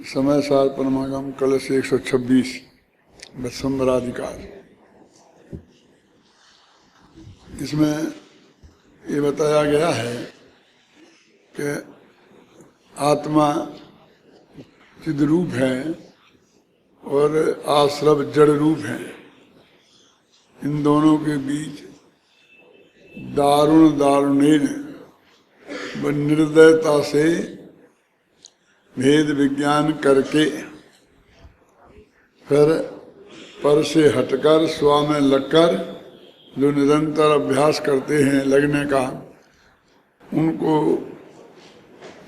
समय सार परमागम कलश 126 वत्संबराधिकार। इसमें ये बताया गया है कि आत्मा चिद्रूप है और आश्रव जड़ रूप है। इन दोनों के बीच दारुणेन व निर्दयता से भेद विज्ञान करके फिर पर से हटकर स्व में लगकर जो निरंतर अभ्यास करते हैं लगने का, उनको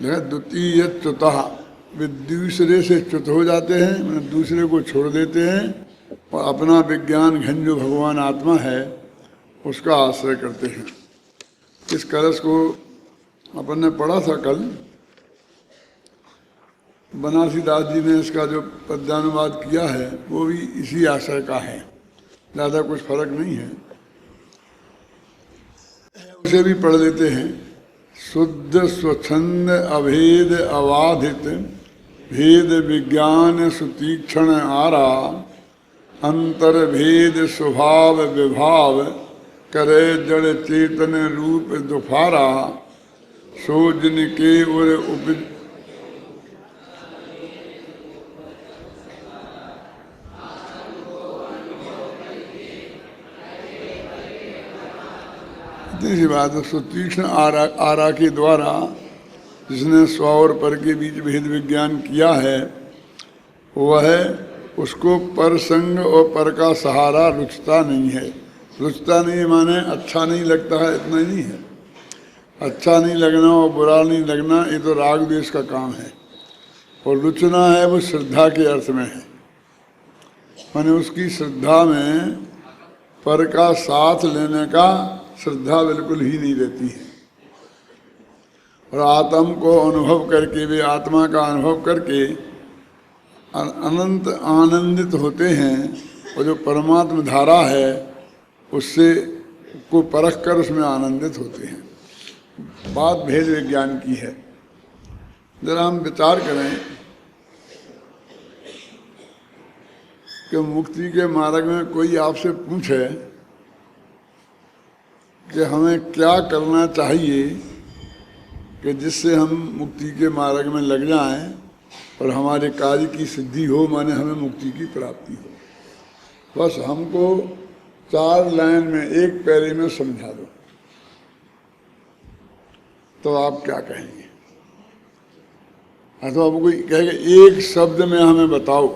द्वितीय च्युतः, वे दूसरे से च्युत हो जाते हैं, मतलब दूसरे को छोड़ देते हैं और अपना विज्ञान घन जो भगवान आत्मा है उसका आश्रय करते हैं। इस कलश को अपन ने पढ़ा था कल। बनारसी दास जी ने इसका जो पद्यानुवाद किया है वो भी इसी आशय का है, ज़्यादा कुछ फर्क नहीं है। उसे भी पढ़ लेते हैं। शुद्ध स्वच्छंद अभेद अबाधित भेद विज्ञान सुतीक्षण आरा, अंतर भेद स्वभाव विभाव करे जड़ चेतन रूप दुफारा, सो जिनके उर उप इसी बात है। सुतीक्ष्ण आरा के द्वारा जिसने स्व और पर के बीच भेद विज्ञान किया है वह उसको पर संग और पर का सहारा रुचता नहीं है। रुचता नहीं माने अच्छा नहीं लगता है, इतना ही नहीं है। अच्छा नहीं लगना और बुरा नहीं लगना ये तो राग द्वेष का काम है, और रुचना है वो श्रद्धा के अर्थ में है। माने उसकी श्रद्धा में पर का साथ लेने का श्रद्धा बिल्कुल ही नहीं रहती है। और आत्म को अनुभव करके, वे आत्मा का अनुभव करके अनंत आनंदित होते हैं, और जो परमात्मा धारा है उससे को परख कर उसमें आनंदित होते हैं। बात भेद विज्ञान की है। जरा हम विचार करें कि मुक्ति के मार्ग में कोई आपसे पूछे कि हमें क्या करना चाहिए कि जिससे हम मुक्ति के मार्ग में लग जाएं और हमारे कार्य की सिद्धि हो, माने हमें मुक्ति की प्राप्ति हो। बस हमको 4 लाइन में, एक पैरे में समझा दो, तो आप क्या कहेंगे? तो आप कोई कहेगा एक शब्द में हमें बताओ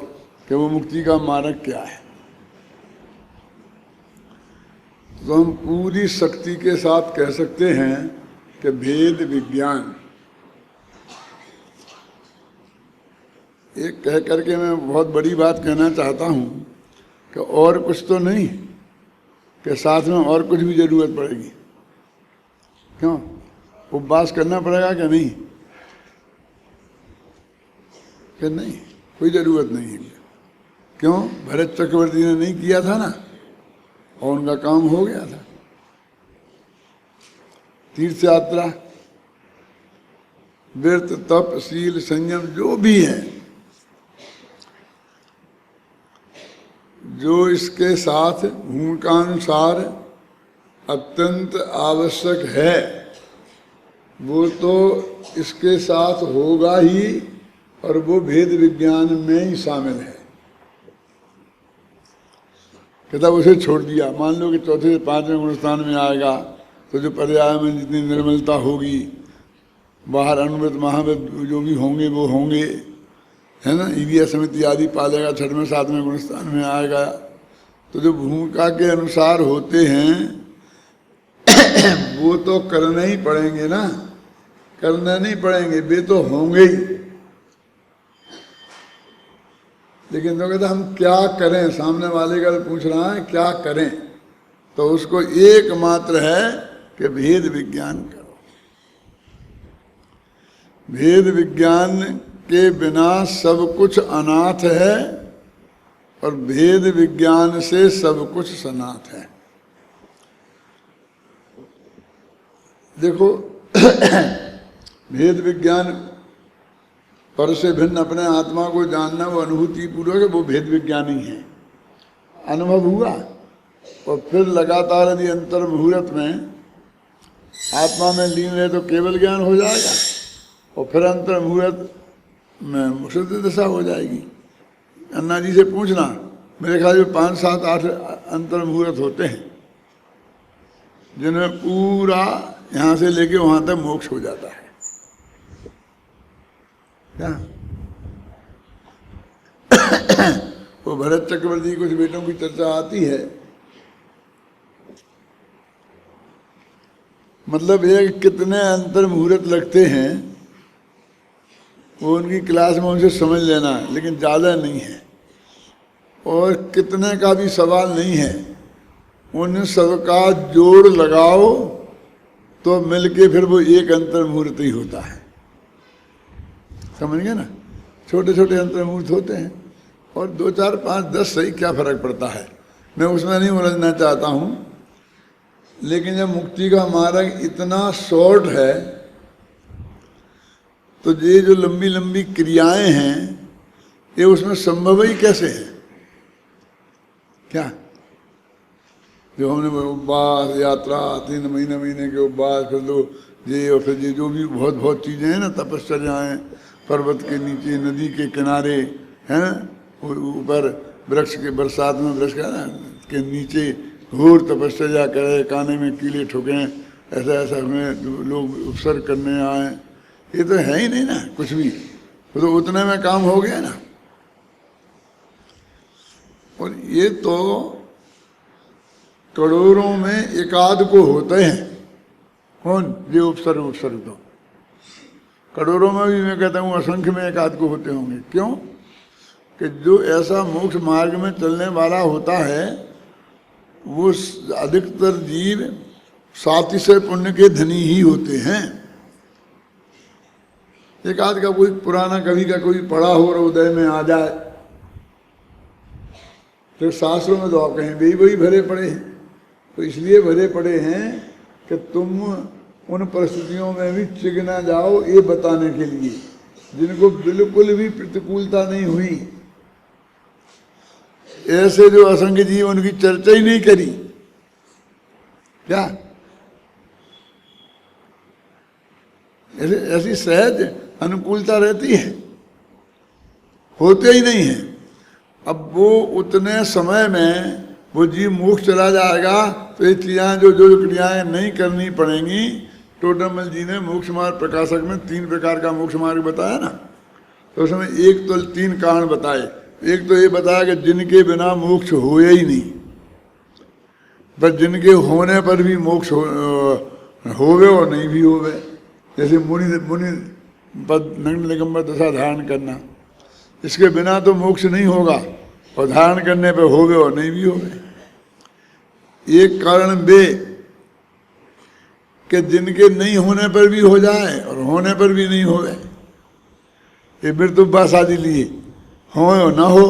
कि वो मुक्ति का मार्ग क्या है, तो हम पूरी शक्ति के साथ कह सकते हैं कि भेद विज्ञान। एक कह करके मैं बहुत बड़ी बात कहना चाहता हूँ कि और कुछ तो नहीं, कि साथ में और कुछ भी जरूरत पड़ेगी। क्यों? उपवास करना पड़ेगा क्या? नहीं कि नहीं, कोई जरूरत नहीं है। क्यों? भरत चक्रवर्ती ने नहीं किया था ना, और उनका काम हो गया था। तीर्थ यात्रा, व्रत तप शील संयम जो भी है, जो इसके साथ भूमिकानुसार अत्यंत आवश्यक है, वो तो इसके साथ होगा ही, और वो भेद विज्ञान में ही शामिल है। कहता उसे छोड़ दिया। मान लो कि चौथे से 5वें गुणस्थान में आएगा तो जो पर्याय में जितनी निर्मलता होगी, बाहर अनुव्रत महाव्रत जो भी होंगे वो होंगे, है ना। ईवीया समिति आदि पालेगा। 6वें 7वें गुणस्थान में आएगा तो जो भूमिका के अनुसार होते हैं वो तो करने ही पड़ेंगे ना, करने नहीं पड़ेंगे, वे तो होंगे ही। लेकिन तो कहता हम क्या करें, सामने वाले का पूछ रहा है क्या करें, तो उसको एकमात्र है कि भेद विज्ञान करो। भेद विज्ञान के बिना सब कुछ अनाथ है, और भेद विज्ञान से सब कुछ सनाथ है। देखो भेद विज्ञान पर से भिन्न अपने आत्मा को जानना वो अनुभूति पूर्वक है, वो भेद विज्ञान ही है। अनुभव हुआ और फिर लगातार यदि अंतर मुहूर्त में आत्मा में लीन रहे तो केवल ज्ञान हो जाएगा और फिर अंतर मुहूर्त में शुद्ध दशा हो जाएगी। अन्ना जी से पूछना, मेरे ख्याल में 5, 7, 8 अंतर मुहूर्त होते हैं जिनमें पूरा यहाँ से लेके वहाँ तक मोक्ष हो जाता है। क्या वो भरत चक्रवर्ती कुछ बेटों की चर्चा आती है, मतलब ये कितने अंतर मुहूर्त लगते हैं वो उनकी क्लास में उनसे समझ लेना है, लेकिन ज़्यादा नहीं है और कितने का भी सवाल नहीं है। उन सबका जोड़ लगाओ तो मिलके फिर वो एक अंतर मुहूर्त ही होता है। समझ गए ना? छोटे छोटे अंतर मुहूर्त होते हैं और 2, 4, 5, 10 सही क्या फर्क पड़ता है, मैं उसमें नहीं उलझना चाहता हूँ। लेकिन जब मुक्ति का मार्ग इतना शॉर्ट है तो ये जो लंबी लंबी क्रियाएं हैं ये उसमें संभव ही कैसे है? क्या जो हमने उपवास यात्रा 3 महीने के उपवास, फिर लो ये और फिर ये जो भी बहुत बहुत चीज़ें हैं ना, तपश्चर्याएँ, पर्वत के नीचे नदी के किनारे हैं, ऊपर वृक्ष के बरसात में वृक्ष के नीचे घोर तपश्चर्या करे, काने में कीले ठोकें, ऐसा ऐसा हमें लोग उपसर्ग करने आए, ये तो है ही नहीं ना कुछ भी, तो उतने में काम हो गया ना। और ये तो करोड़ों में एकाध को होते हैं। कौन? ये उपसर्ग तो करोड़ों में भी मैं कहता हूँ असंख्य में एकाध को होते होंगे। क्यों? कि जो ऐसा मोक्ष मार्ग में चलने वाला होता है वो अधिकतर जीव सातिशय पुण्य के धनी ही होते हैं। एकाध का कोई पुराना कवि का कोई पढ़ा हो और उदय में आ जाए तो शास्त्रों में तो आप कहें वही भरे पड़े हैं। तो इसलिए भरे पड़े हैं कि तुम उन परिस्थितियों में भी चिग ना जाओ, ये बताने के लिए जिनको बिल्कुल भी प्रतिकूलता नहीं हुई। ऐसे जो असंख्य जीव उनकी चर्चा ही नहीं करी। क्या ऐसी सहज अनुकूलता रहती है? होते ही नहीं है। अब वो उतने समय में वो जीव मोक्ष चला जाएगा तो ये चीज़ें जो क्रियाएं नहीं करनी पड़ेंगी। टोडरमल जी ने मोक्ष मार्ग प्रकाशक में 3 प्रकार का मोक्ष मार्ग बताया ना, तो उसमें एक तो 3 कारण बताए। एक तो ये बताया कि जिनके बिना मोक्ष होए ही नहीं, पर जिनके होने पर भी मोक्ष होवे और नहीं भी होवे। जैसे मुनि पद नग्न निगंबर दशा धारण करना, इसके बिना तो मोक्ष नहीं होगा और धारण करने पर होवे और नहीं भी होवे। एक कारण बे कि जिनके नहीं होने पर भी हो जाए और होने पर भी नहीं होवे। ये मृत्युबा शादी लिए हो और ना हो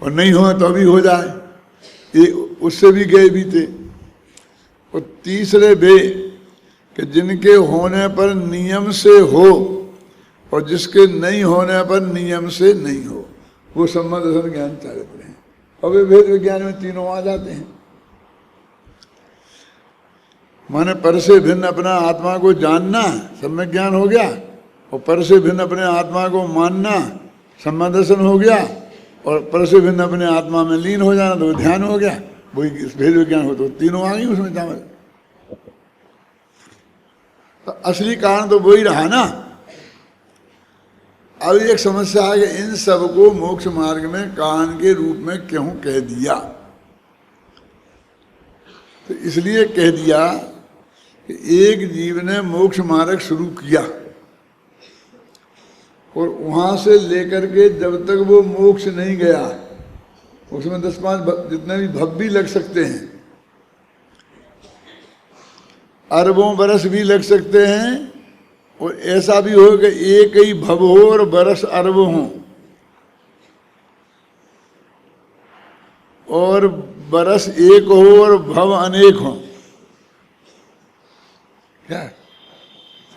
और नहीं हो तो भी हो जाए, ये उससे भी गए भी थे। और तीसरे बे कि जिनके होने पर नियम से हो और जिसके नहीं होने पर नियम से नहीं हो, वो सम्मत दर्शन ज्ञान चारित्र हैं। और वे भेद विज्ञान में तीनों आ जाते हैं। माने पर से भिन्न अपना आत्मा को जानना सम्यक ज्ञान हो गया, और पर से भिन्न अपने आत्मा को मानना सम्यक दर्शन हो गया, और पर से भिन्न अपने आत्मा में लीन हो जाना तो ध्यान हो गया। वही भेद विज्ञान हो, तो तीनों आ गई उसमें समझ। तो असली कारण तो वही रहा ना। अब एक समस्या है कि इन सबको मोक्ष मार्ग में कारण के रूप में क्यों कह दिया? तो इसलिए कह दिया कि एक जीव ने मोक्ष मार्ग शुरू किया और वहां से लेकर के जब तक वो मोक्ष नहीं गया, उसमें 10-5 जितने भी भव भी लग सकते हैं, अरबों बरस भी लग सकते हैं, और ऐसा भी हो कि एक ही भव हो और बरस अरब हो, और बरस एक हो और भव अनेक हो। क्या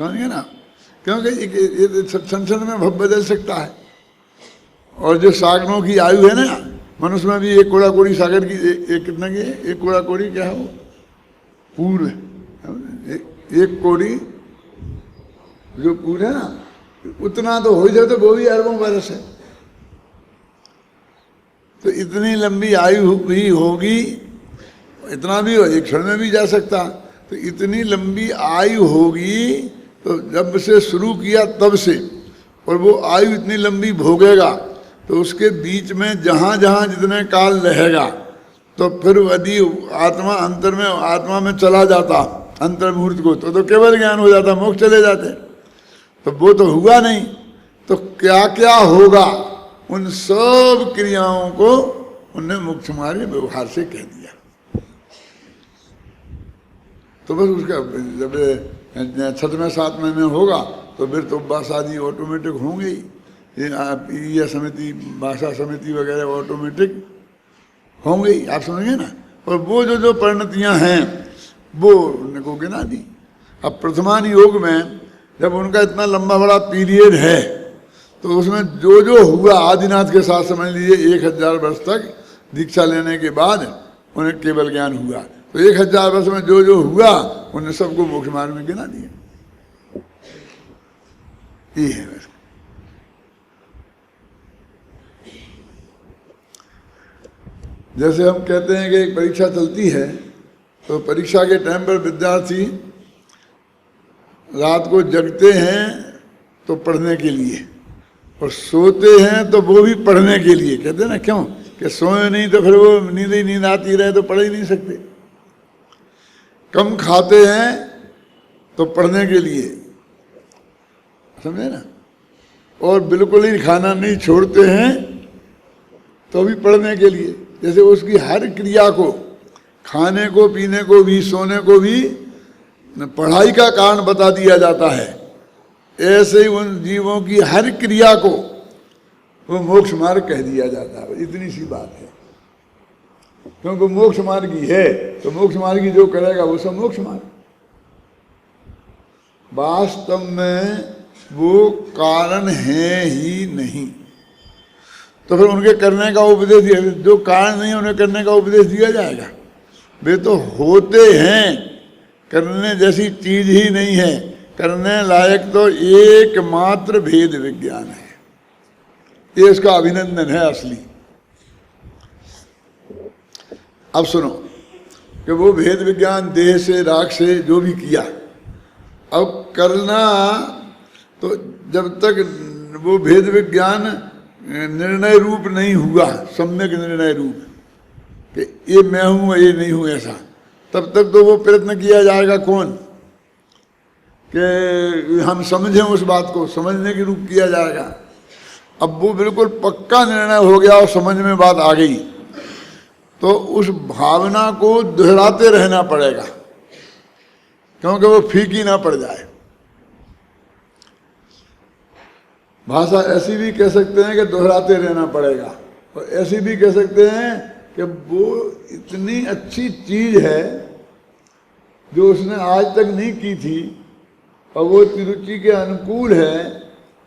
समझिए ना, क्योंकि ये संसार में भव बदल सकता है। और जो सागरों की आयु है ना, मनुष्य में भी एक कोड़ा कोड़ी सागर की एक कितना की है, एक कोड़ा कोड़ी क्या है वो पूर्व, एक कोड़ी जो पूर्व है ना, उतना तो हो ही जाए तो वो भी अरबों बरस है। तो इतनी लंबी आयु भी होगी, इतना भी हो, एक क्षण में भी जा सकता। तो इतनी लंबी आयु होगी तो जब से शुरू किया तब से, और वो आयु इतनी लंबी भोगेगा तो उसके बीच में जहाँ जहाँ जितने काल रहेगा, तो फिर यदि आत्मा अंतर में, आत्मा में चला जाता अंतर्मुहूर्त को, तो केवल ज्ञान हो जाता, मोक्ष चले जाते। तो वो तो हुआ नहीं, तो क्या क्या होगा उन सब क्रियाओं को उनने मोक्ष मार्ग व्यवहार से कह दिया। तो बस उसका जब 6वें 7वें में होगा तो फिर तो बस आदि ऑटोमेटिक होंगे ही, ये समिति, भाषा समिति वगैरह ऑटोमेटिक होंगे ही, आप समझेंगे ना। और वो जो परिणतियां हैं वो उनको गिना दी। अब प्रथमान योग में जब उनका इतना लंबा बड़ा पीरियड है, तो उसमें जो हुआ आदिनाथ के साथ समझ लीजिए 1000 वर्ष तक दीक्षा लेने के बाद उन्हें केवल ज्ञान हुआ। तो 1000 वर्ष में जो हुआ उन्हें सबको मोक्ष मार्ग में गिना दिया। ये है बस। जैसे हम कहते हैं कि एक परीक्षा चलती है, तो परीक्षा के टाइम पर विद्यार्थी रात को जगते हैं तो पढ़ने के लिए, और सोते हैं तो वो भी पढ़ने के लिए। कहते हैं ना, क्यों कि सोए नहीं तो फिर वो नींद आती रहे तो पढ़ ही नहीं सकते। कम खाते हैं तो पढ़ने के लिए, समझे ना, और बिल्कुल ही खाना नहीं छोड़ते हैं तो भी पढ़ने के लिए। जैसे उसकी हर क्रिया को, खाने को, पीने को भी, सोने को भी पढ़ाई का कारण बता दिया जाता है, ऐसे ही उन जीवों की हर क्रिया को वो मोक्ष मार्ग कह दिया जाता है। इतनी सी बात है, क्योंकि मोक्ष मार्गी है तो मोक्ष मार्गी जो करेगा वो सब मोक्ष मार्ग। वास्तव में वो कारण है ही नहीं, तो फिर उनके करने का उपदेश दिया, जो कारण नहीं उन्हें करने का उपदेश दिया जाएगा। वे तो होते हैं, करने जैसी चीज ही नहीं है। करने लायक तो एकमात्र भेद विज्ञान है, ये इसका अभिनंदन है असली। अब सुनो कि वो भेद विज्ञान देह से, राग से जो भी किया, अब करना तो जब तक वो भेद विज्ञान निर्णय रूप नहीं हुआ, सम्यक निर्णय रूप कि ये मैं हूं ये नहीं हूं ऐसा, तब तक तो वो प्रयत्न किया जाएगा कौन कि हम समझें, उस बात को समझने के रूप किया जाएगा। अब वो बिल्कुल पक्का निर्णय हो गया और समझ में बात आ गई, तो उस भावना को दोहराते रहना पड़ेगा, क्योंकि वो फीकी ना पड़ जाए। भाषा ऐसी भी कह सकते हैं कि दोहराते रहना पड़ेगा, और ऐसी भी कह सकते हैं कि वो इतनी अच्छी चीज है जो उसने आज तक नहीं की थी, और वो रुचि के अनुकूल है,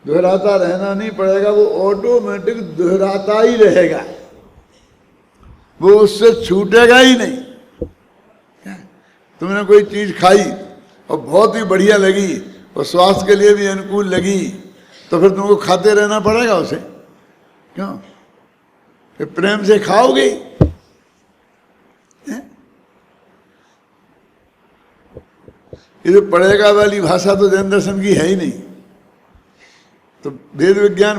दोहराता रहना नहीं पड़ेगा, वो ऑटोमेटिक दोहराता ही रहेगा, वो उससे छूटेगा ही नहीं। तुमने कोई चीज खाई और बहुत ही बढ़िया लगी और स्वास्थ्य के लिए भी अनुकूल लगी, तो फिर तुमको खाते रहना पड़ेगा उसे, क्यों? फिर प्रेम से खाओगे। ये जो पढ़ेगा वाली भाषा तो जैन दर्शन की है ही नहीं। तो भेद विज्ञान,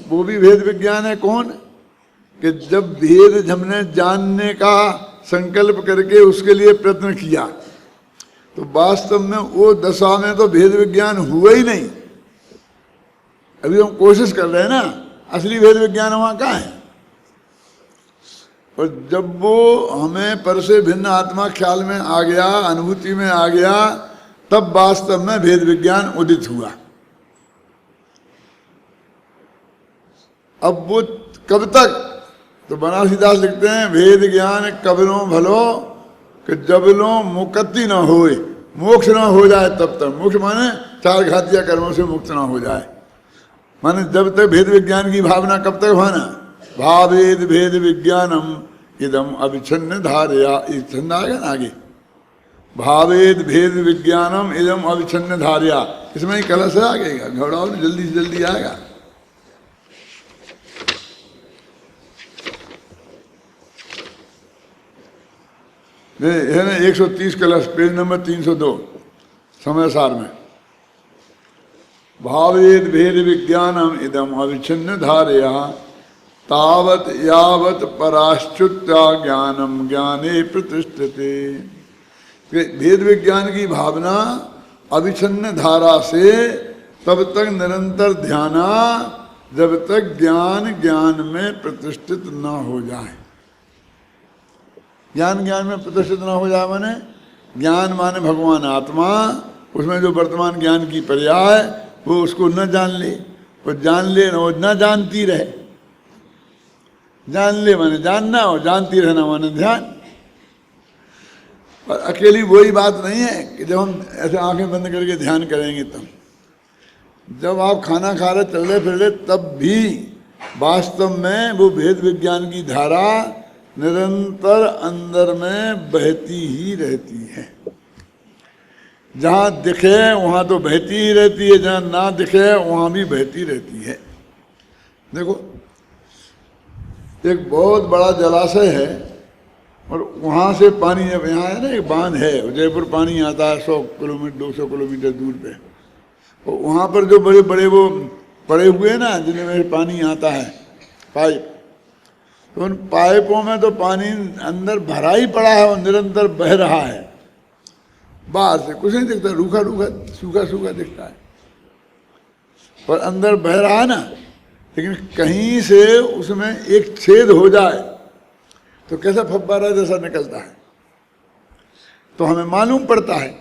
वो भी भेद विज्ञान है कौन कि जब भेद हमने जानने का संकल्प करके उसके लिए प्रयत्न किया, तो वास्तव में वो दशा में तो भेद विज्ञान हुआ ही नहीं। अभी हम कोशिश कर रहे हैं ना, असली भेद विज्ञान वहां कहाँ है? और जब वो हमें पर से भिन्न आत्मा ख्याल में आ गया, अनुभूति में आ गया, तब वास्तव में भेद विज्ञान उदित हुआ। अब वो कब तक? तो बनारसीदास लिखते हैं, भेद ज्ञान कबलों भलो कि जबलों मुक्ति न होए, मोक्ष न हो जाए तब तक। मोक्ष माने चार घातिया कर्मों से मुक्त ना हो जाए। माने जब तक भेद विज्ञान की भावना कब तक भाना, भावेद भेद विज्ञानम इदम अविच्छिन्न धारया, इस छंद आएगा ना आगे, भावेद भेद विज्ञानम इदम अविच्छिन्न धारया, इसमें ही कलश आएगा, घबराओ नहीं, जल्दी से जल्दी आएगा। है ना 130 कलश, पेज नंबर 302 समय सार में। भावेद भेद विज्ञानम इदम अविच्छिन्न धारया तावत यावत पराश्च्युत्या ज्ञानम ज्ञाने प्रतिष्ठते। भेद विज्ञान की भावना अविच्छिन्न धारा से तब तक निरंतर ध्याना जब तक ज्ञान ज्ञान में प्रतिष्ठित न हो जाए। ज्ञान ज्ञान में प्रतिष्ठित न हो जाए माने ज्ञान माने भगवान आत्मा, उसमें जो वर्तमान ज्ञान की पर्याय वो उसको न जान ले, वो जान ले न वो न जानती रहे। जान ले माने जानना और जानती रहना माने ध्यान। और अकेली वही बात नहीं है कि जब हम ऐसे आंखें बंद करके ध्यान करेंगे तब, जब आप खाना खा रहे चल रहे फिर रहे तब भी वास्तव में वो भेद विज्ञान की धारा निरंतर अंदर में बहती ही रहती है। जहाँ दिखे वहाँ तो बहती ही रहती है, जहाँ ना दिखे वहाँ भी बहती रहती है। देखो एक बहुत बड़ा जलाशय है और वहाँ से पानी, जब यहाँ है ना एक बांध है, जयपुर पानी आता है 100 किलोमीटर 200 किलोमीटर दूर पे, और वहाँ पर जो बड़े बड़े वो पड़े हुए हैं ना जिनमें पानी आता है पाइप, तो उन पाइपों में तो पानी अंदर भरा ही पड़ा है और निरंतर बह रहा है। बाहर से कुछ नहीं दिखता, रूखा रूखा सूखा सूखा दिखता है, पर अंदर बह रहा है ना। लेकिन कहीं से उसमें एक छेद हो जाए तो कैसा फव्वारा जैसा निकलता है, तो हमें मालूम पड़ता है।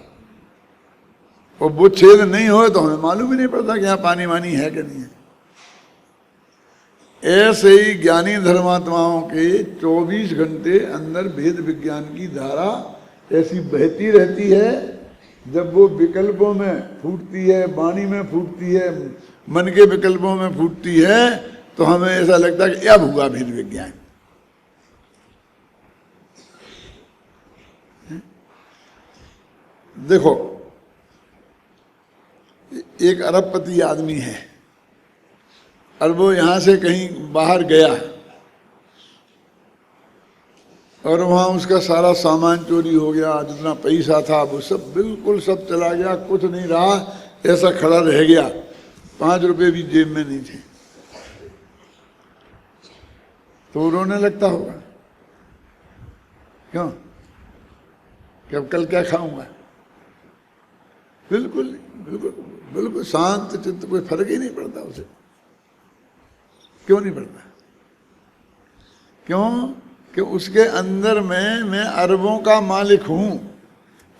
और वो छेद नहीं हो तो हमें मालूम ही नहीं पड़ता कि यहाँ पानी वानी है कि नहीं है। ऐसे ही ज्ञानी धर्मात्माओं के 24 घंटे अंदर भेद विज्ञान की धारा ऐसी बहती रहती है। जब वो विकल्पों में फूटती है, वाणी में फूटती है, मन के विकल्पों में फूटती है, तो हमें ऐसा लगता है कि अब हुआ भेद विज्ञान। देखो एक अरबपति आदमी है और वो यहाँ से कहीं बाहर गया और वहाँ उसका सारा सामान चोरी हो गया, जितना पैसा था वो सब बिल्कुल सब चला गया, कुछ नहीं रहा, ऐसा खड़ा रह गया, 5 रुपए भी जेब में नहीं थे। तो रोने लगता होगा, क्यों कि अब कल क्या खाऊंगा। बिल्कुल बिल्कुल बिल्कुल शांत चित्त, कोई फर्क ही नहीं पड़ता उसे। क्यों नहीं पड़ता? क्यों कि उसके अंदर में मैं अरबों का मालिक हूं,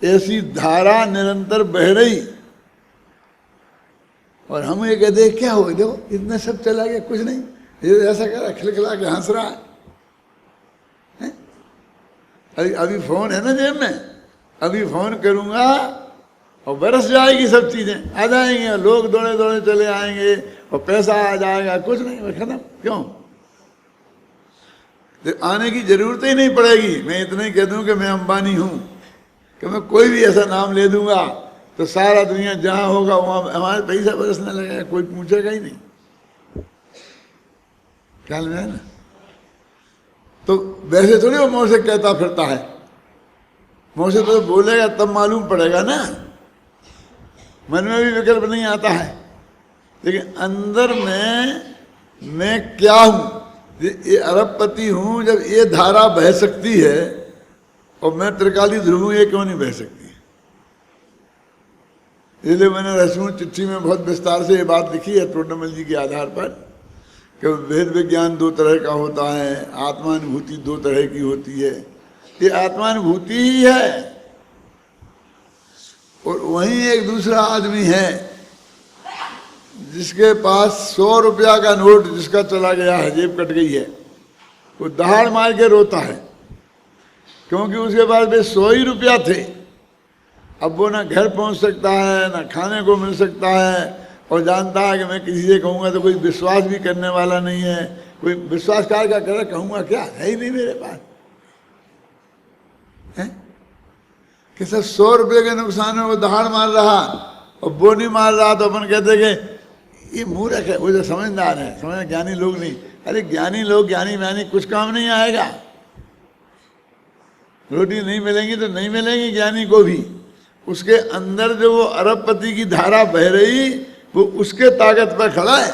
ऐसी धारा निरंतर बह रही। और हम ये कहते क्या हो, देखो इतना सब चला गया, कुछ नहीं, ये ऐसा कर रहा, खिलखिला के हंस रहा है। अभी फोन है ना जेब में, अभी फोन करूंगा और बरस जाएगी सब चीजें, आ जाएंगे और लोग दौड़े दौड़े चले आएंगे और पैसा आ जाएगा, कुछ नहीं, खत्म। क्यों? आने की जरूरत ही नहीं पड़ेगी। मैं इतना ही कह दूं कि मैं अंबानी हूं, कि मैं कोई भी ऐसा नाम ले दूंगा तो सारा दुनिया जहां होगा वहां हमारे पैसा बरसने लगेगा, कोई पूछेगा ही नहीं। ख्याल में है ना? तो वैसे थोड़ी वो मुंह से कहता फिरता है, मुंह से तो बोलेगा तब मालूम पड़ेगा ना, मन में भी विकल्प नहीं आता है। लेकिन अंदर में मैं क्या हूं, ये अरबपति हूं, जब ये धारा बह सकती है और मैं त्रिकाली ध्रुव हूं, ये क्यों नहीं बह सकती? इसलिए मैंने रसूल चिट्ठी में बहुत विस्तार से ये बात लिखी है टोडरमल जी के आधार पर कि भेद विज्ञान 2 तरह का होता है, आत्मानुभूति 2 तरह की होती है। ये आत्मानुभूति ही है। और वहीं एक दूसरा आदमी है जिसके पास 100 रुपया का नोट जिसका चला गया है, जेब कट गई है, वो दहाड़ मार के रोता है, क्योंकि उसके पास वे 100 ही रुपया थे। अब वो ना घर पहुंच सकता है, ना खाने को मिल सकता है, और जानता है कि मैं किसी से कहूँगा तो कोई विश्वास भी करने वाला नहीं है, कोई विश्वास का करे, कहूँगा क्या, है ही नहीं मेरे पास है कि सर 100 रुपये के नुकसान में वो दहाड़ मार रहा और वो नहीं मार रहा, तो अपन कहते कि ये मूर्ख है, वो जो समझदार है, समझ ज्ञानी लोग नहीं। अरे ज्ञानी लोग, ज्ञानी व्यानी कुछ काम नहीं आएगा। रोटी नहीं मिलेंगी तो नहीं मिलेंगी ज्ञानी को भी, उसके अंदर जो वो अरबपति की धारा बह रही वो उसके ताकत पर खड़ा है।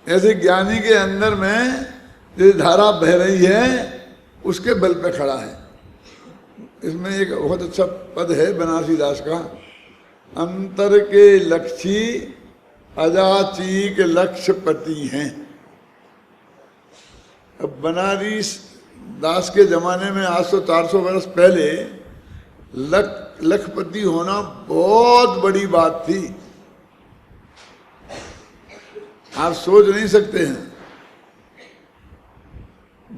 ऐसे ज्ञानी के अंदर में जो धारा बह रही है उसके बल पे खड़ा है। इसमें एक बहुत अच्छा पद है बनारसी दास का, अंतर के लक्ष्य अजाचीक लक्ष्यपति हैं। अब बनारस दास के जमाने में आज से 400 वर्ष पहले लखपति होना बहुत बड़ी बात थी, आप सोच नहीं सकते हैं।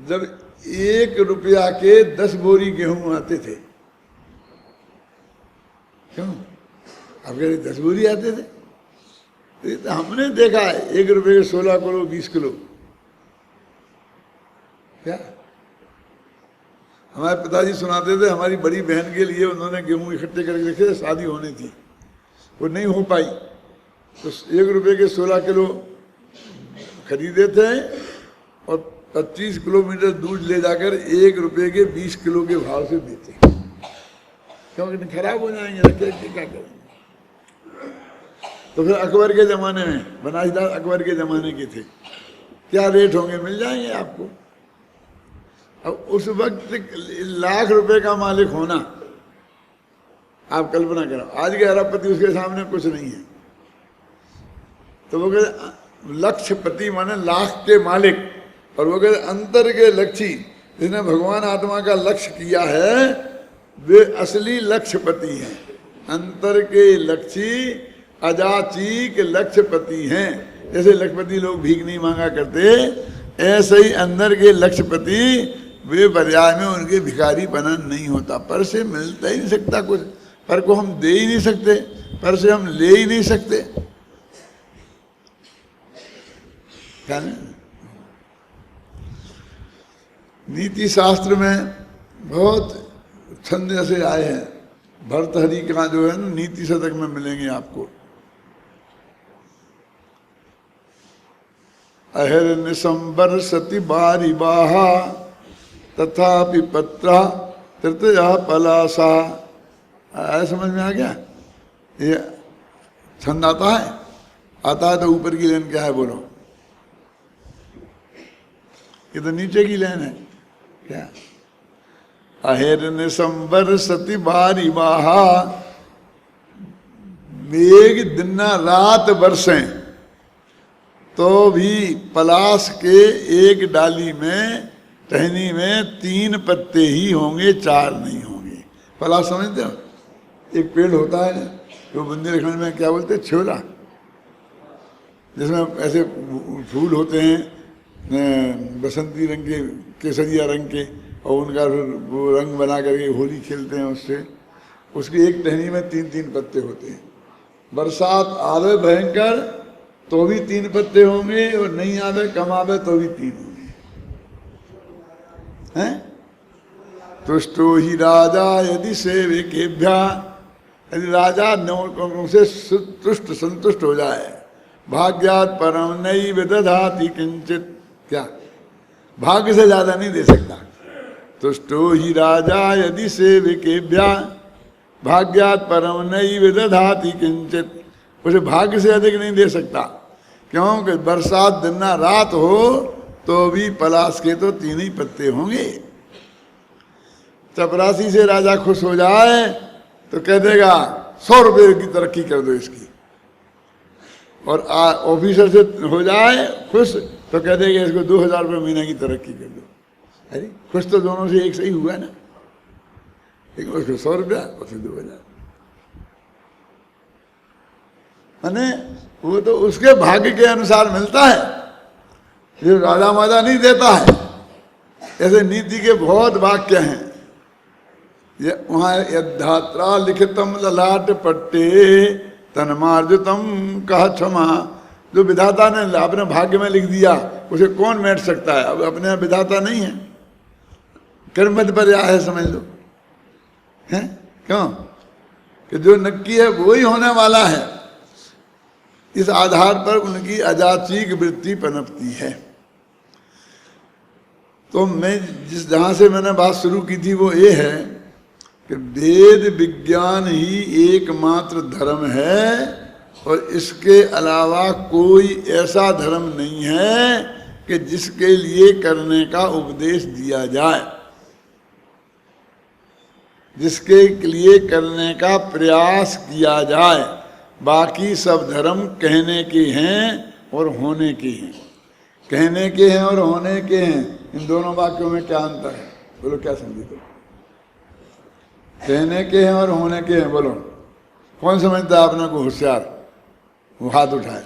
जब 1 रुपया के 10 बोरी गेहूं आते थे, क्यों आप कह रहे 10 बोरी आते थे, तो हमने देखा है 1 रुपये के 16 किलो 20 किलो। क्या हमारे पिताजी सुनाते थे, हमारी बड़ी बहन के लिए उन्होंने गेहूं इकट्ठे करके रखे थे, शादी होनी थी, वो नहीं हो पाई, तो 1 रुपये के 16 किलो खरीदे थे और 25 किलोमीटर दूर ले जाकर 1 रुपये के 20 किलो के भाव से देते, क्योंकि खराब हो जाएंगे, रखे क्या करेंगे। तो फिर अकबर के ज़माने में, बनारस अकबर के ज़माने के थे, क्या रेट होंगे मिल जाएंगे आपको। अब उस वक्त लाख रुपए का मालिक होना, आप कल्पना करो, आज के अरबपति उसके सामने कुछ नहीं है। तो वो कहते लक्ष्यपति माने लाख के मालिक, और वो कहते अंतर के लक्ष्य, जिसने भगवान आत्मा का लक्ष्य किया है वे असली लक्ष्यपति हैं। अंतर के लक्ष्य अजाचीक लक्ष्यपति हैं। जैसे लक्ष्यपति लोग भीख नहीं मांगा करते, ऐसे ही अंदर के लक्ष्यपति वे पर्याय में उनके भिखारी पना नहीं होता। पर से मिलता ही नहीं सकता कुछ, पर को हम दे ही नहीं सकते, पर से हम ले ही नहीं सकते। क्या नीति शास्त्र में बहुत छंद ऐसे आए हैं, भर्तहरि का जो है ना नीति शतक में मिलेंगे आपको। अहिर निसंबर सति बारी बाहा तथापि पत्रा तृतया पलासा। आया समझ में आ गया? ये छंद आता है? आता है तो ऊपर की लाइन क्या है बोलो? ये तो नीचे की लाइन है। क्या? अहिर निसंबर सति बारी बाहा, मेघ दिन रात बरसें तो भी पलाश के एक डाली में, टहनी में 3 पत्ते ही होंगे, 4 नहीं होंगे। पलाश समझते हो? एक पेड़ होता है जो बुंदेलखंड में क्या बोलते हैं, छोला, जिसमें ऐसे फूल होते हैं बसंती रंग के, केसरिया रंग के, और उनका वो रंग बना करके होली खेलते हैं उससे। उसकी एक टहनी में 3-3 पत्ते होते हैं। बरसात आवे भयंकर तो भी 3 पत्ते होंगे, और नहीं आवे कम आवे तो भी 3 होंगे। हैं? तुष्टो ही राजा यदि सेवकेभ्या, यदि राजा उनसे तुष्ट संतुष्ट हो जाए, भाग्यात परम नैव दधाति किंचित। क्या? भाग्य से ज्यादा नहीं दे सकता। तुष्टो ही राजा यदि सेवकेभ्या भाग्यात परम नैव दधाति किंचित। उसे भाग्य से अधिक नहीं दे सकता, क्योंकि बरसात दिन रात हो तो भी पलाश के तो 3 ही पत्ते होंगे। चपरासी से राजा खुश हो जाए तो कह देगा 100 रुपये की तरक्की कर दो इसकी, और ऑफिसर से हो जाए खुश तो कह देगा इसको 2000 रुपये महीने की तरक्की कर दो। अरे खुश तो दोनों से एक सही हुआ ना, लेकिन उसको 100 रुपया और फिर 2000। माने वो तो उसके भाग्य के अनुसार मिलता है, ये राजा माजा नहीं देता है। ऐसे नीति के बहुत वाक्य हैं। ये वहाँ यद्धात्रा लिखितम ललाट पट्टे तन्मार्जितम कह क्षमा, जो विधाता ने अपने भाग्य में लिख दिया उसे कौन मेट सकता है। अब अपने यहाँ विधाता नहीं है, कर्मद पर या है समझ लो, है क्यों कि जो नक्की है वही होने वाला है। इस आधार पर उनकी अजाचिक वृत्ति पनपती है। तो मैं जहाँ से मैंने बात शुरू की थी वो ये है कि वेद विज्ञान ही एकमात्र धर्म है और इसके अलावा कोई ऐसा धर्म नहीं है कि जिसके लिए करने का उपदेश दिया जाए, जिसके लिए करने का प्रयास किया जाए। बाकी सब धर्म कहने के हैं और होने के हैं। कहने के हैं और होने के हैं, इन दोनों वाक्यों में क्या अंतर है बोलो, क्या समझे तुम? कहने के हैं और होने के हैं, बोलो कौन समझता है अपने को होशियार, वो हाथ उठाए।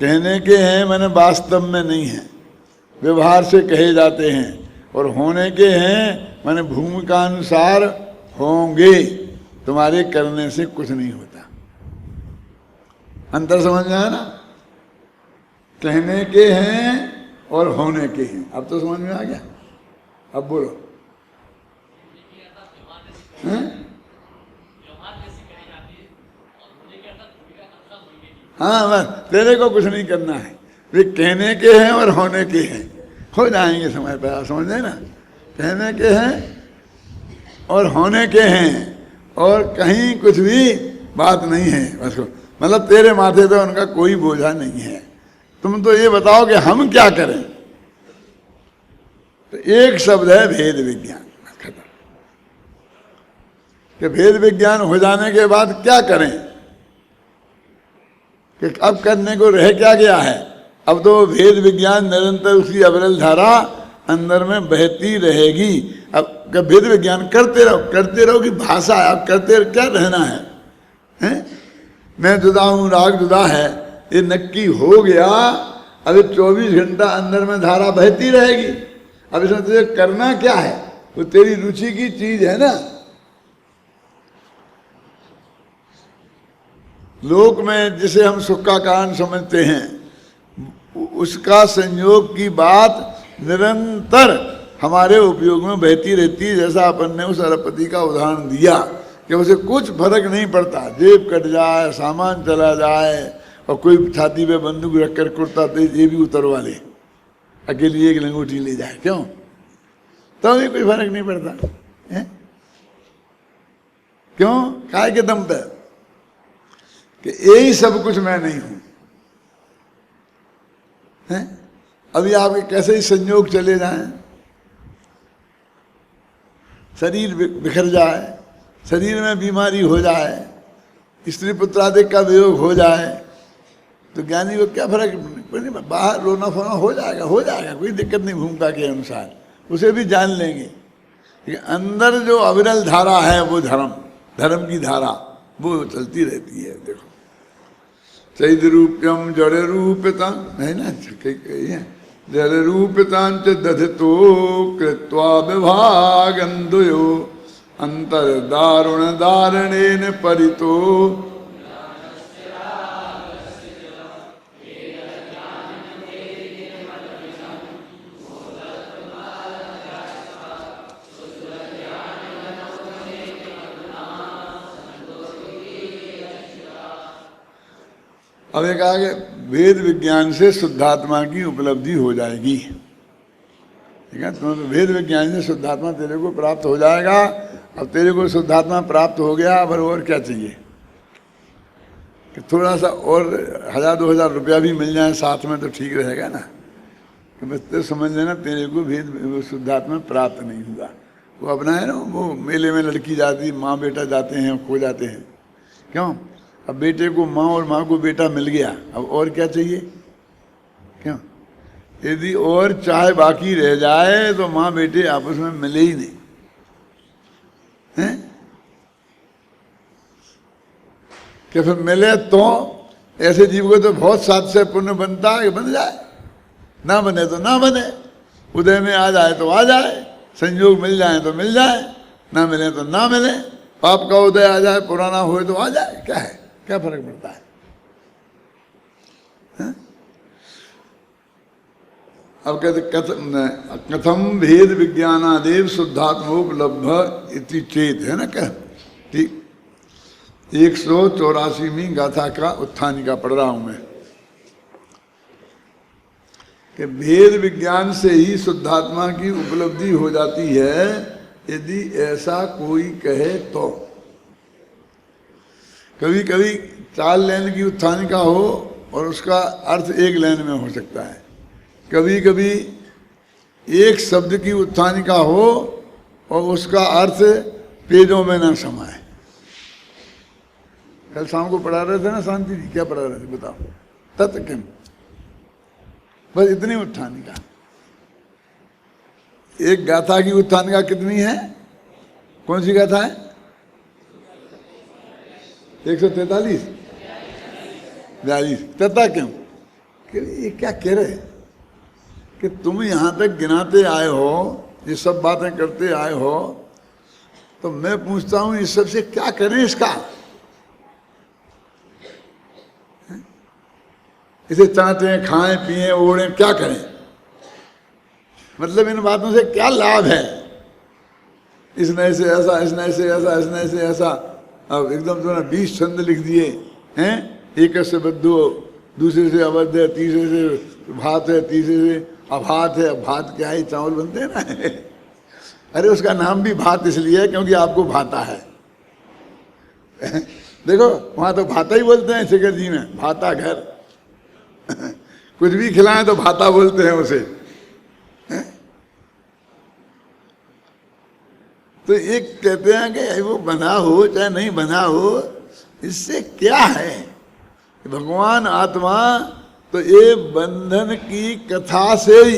कहने के हैं मैंने वास्तव में नहीं है, व्यवहार से कहे जाते हैं, और होने के हैं माने भूमिका अनुसार होंगे, तुम्हारे करने से कुछ नहीं होता। अंतर समझ में आया ना? कहने के हैं और होने के हैं। अब तो समझ में आ गया? अब बोलो हैं? हाँ बस तेरे को कुछ नहीं करना है, वे कहने के हैं और होने के हैं, हो जाएंगे समय पर, समझे ना? कहने के हैं और होने के हैं और कहीं कुछ भी बात नहीं है बस। मतलब तेरे माथे पे उनका कोई बोझा नहीं है। तुम तो ये बताओ कि हम क्या करें। तो एक शब्द है भेद विज्ञान, खत्म। कि भेद विज्ञान हो जाने के बाद क्या करें, कि अब करने को रह क्या गया है। अब तो भेद विज्ञान निरंतर उसकी अविरल धारा अंदर में बहती रहेगी। अब भेद विज्ञान करते रहो कि भाषा है, अब करते क्या रहना है, हैं? मैं जुदा हूँ, राग जुदा है, ये नक्की हो गया। अभी 24 घंटा अंदर में धारा बहती रहेगी। अब इसमें तुझे करना क्या है, वो तेरी रुचि की चीज है ना। लोक में जिसे हम सुख का कारण समझते हैं, उसका संयोग की बात निरंतर हमारे उपयोग में बहती रहती है। जैसा अपन ने उस अरबपति का उदाहरण दिया कि उसे कुछ फर्क नहीं पड़ता, जेब कट जाए, सामान चला जाए, और कोई छाती पे बंदूक रखकर कुर्ता तो ये भी उतरवा ले, अकेली एक लंगोटी ले जाए, क्यों? तो भी कोई फर्क नहीं पड़ता है। क्यों? काय के दम पे कि यही सब कुछ मैं नहीं हूं, है? अभी आपके कैसे ही संयोग चले जाएं, शरीर बिखर जाए, शरीर में बीमारी हो जाए, स्त्री पुत्रादि का वियोग हो जाए, तो ज्ञानी को क्या फर्क नहीं, बाहर रोना फोना हो जाएगा, कोई दिक्कत नहीं, भूमिका के अनुसार उसे भी जान लेंगे। लेकिन अंदर जो अविरल धारा है वो धर्म की धारा वो चलती रहती है। देखो चैद रूप्यम जड़ रूपता है ना, जड़ रूपतांच दधितो कृत्वा विभागंदुयो अंतर दारुण दारणेन परितो। अब एक कहा कि वेद विज्ञान से शुद्धात्मा की उपलब्धि हो जाएगी, ठीक है? तो वेद विज्ञान से शुद्धात्मा तेरे को प्राप्त हो जाएगा। अब तेरे को शुद्धात्मा प्राप्त हो गया, अब और क्या चाहिए कि थोड़ा सा और 1000-2000 रुपया भी मिल जाए साथ में तो ठीक रहेगा ना। कि बस तो समझ लेना तेरे को वेद शुद्धात्मा प्राप्त नहीं हुआ। वो अपना है ना, वो मेले में लड़की जाती, माँ बेटा जाते हैं, खो जाते हैं, क्यों? अब बेटे को माँ और माँ को बेटा मिल गया, अब और क्या चाहिए, क्यों? यदि और चाहे बाकी रह जाए तो माँ बेटे आपस में मिले ही नहीं, हैं? कि फिर मिले तो ऐसे जीव को तो बहुत साथ से पुण्य बनता है कि बन जाए, ना बने तो ना बने, उदय में आ जाए तो आ जाए, संयोग मिल जाए तो मिल जाए, ना मिले तो ना मिले, पाप का उदय आ जाए, पुराना हो तो आ जाए, क्या है, क्या फर्क पड़ता है? अब कहते कथम भेद विज्ञानादेव शुद्धात्मोपलब्ध इति चेत, है ना? क्या ठीक 184वीं गाथा का उत्थानिका पढ़ रहा हूं मैं कि भेद विज्ञान से ही शुद्धात्मा की उपलब्धि हो जाती है यदि ऐसा कोई कहे तो। कभी कभी 4 लाइन की उत्थानिका हो और उसका अर्थ 1 लाइन में हो सकता है, कभी कभी एक शब्द की उत्थानिका हो और उसका अर्थ पेजों में ना समाए। कल शाम को पढ़ा रहे थे ना शांति जी, क्या पढ़ा रहे थे बताओ? तत् किम, बस इतनी उत्थानिका। एक गाथा की उत्थानिका कितनी है? कौन सी गाथा है? 143 42। तथा क्यों कि ये क्या कह रहे कि तुम यहां तक गिनाते आए हो, ये सब बातें करते आए हो, तो मैं पूछता हूं इस सब से क्या करें? इसका इसे चाटें, खाएं, पिएं, ओढ़ें, क्या करें? मतलब इन बातों से क्या लाभ है? इसने से ऐसा, इसने से ऐसा, इसने से ऐसा। अब एकदम तो ना 20 छंद लिख दिए हैं, एक से बद्धो, दूसरे से अवध है, तीसरे से भात है, तीसरे से अभात है। भात क्या है? चावल बनते हैं ना। अरे उसका नाम भी भात इसलिए है क्योंकि आपको भाता है। देखो वहां तो भाता ही बोलते हैं शिखर जी में, भाता घर। कुछ भी खिलाएं तो भाता बोलते हैं उसे। तो एक कहते हैं कि वो बना हो चाहे नहीं बना हो, इससे क्या है? भगवान आत्मा तो ये बंधन की कथा से ही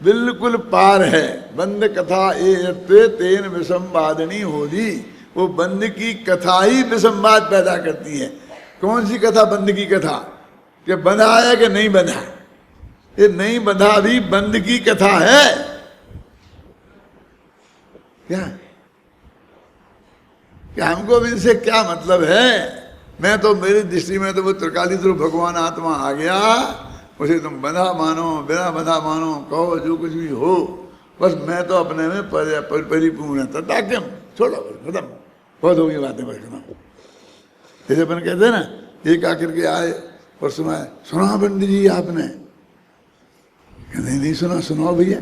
बिल्कुल पार है। बंध कथा ये तेन विसंवादनी होगी। वो बंध की कथा ही विसंवाद पैदा करती है। कौन सी कथा? बंध की कथा कि बंधा है कि नहीं बंधा। ये नहीं बंधा भी बंध की कथा है। क्या हमको भी इनसे क्या मतलब है? मैं तो, मेरी दृष्टि में तो वो त्रिकाली स्वरूप भगवान आत्मा आ गया, उसे तुम बंधा मानो, बिना बंधा मानो, कहो जो कुछ भी हो, बस मैं तो अपने में परिपूर्ण है। तथा क्यों, छोड़ो, खत्म, बहुत होगी बातें, बस खत्म। जैसे अपन कहते हैं ना, एक आकर के आए और सुनाए, सुना पंडित जी आपने? नहीं सुना। सुनाओ भैया।